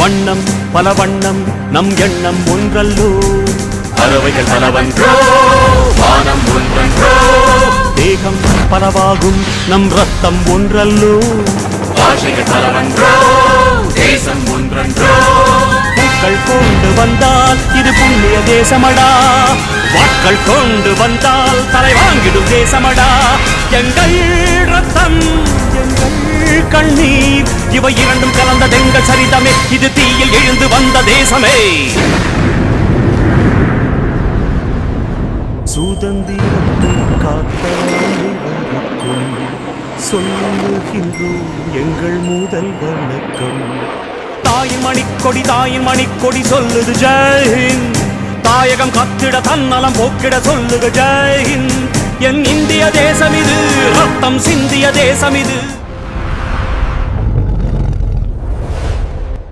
வண்ணம் பல வண்ணம் நம் எண்ணம் ஒன்றல்லோ, பறவைகள் பலவன்றோ வானம் ஒன்றன்றோ, தேகம் பலவாகும் நம் ரத்தம் ஒன்றல்லோ, பாஷைகள் பலவன்றோ தேசம் ஒன்றன்றோ, பூக்கள் கொண்டு வந்தால் இது புண்ணிய தேசமடா, வாட்கள் கொண்டு வந்தால் தலை வாங்கிடும் தேசமடா. எங்கள் ரத்தம் எங்கள் கண்ணீர் இவை இரண்டும் கலந்ததெங்கள் சரிதமே, இது தீயில் எழுந்து வந்த தேசமே. சுதந்திரத்தை காத்தவர்களுக்கும் சொல்லுகின்றோம் எங்கள் முதல் வணக்கம். தாயின் மணிக்கொடி சொல்லுது ஜெய்ஹிந்த், தாயகம் கத்திட தன்னலம் போக்கிட சொல்லுக ஜெய்ஹிந்த். என் இந்திய தேசம் இது, ரத்தம் சிந்திய தேசம் இது.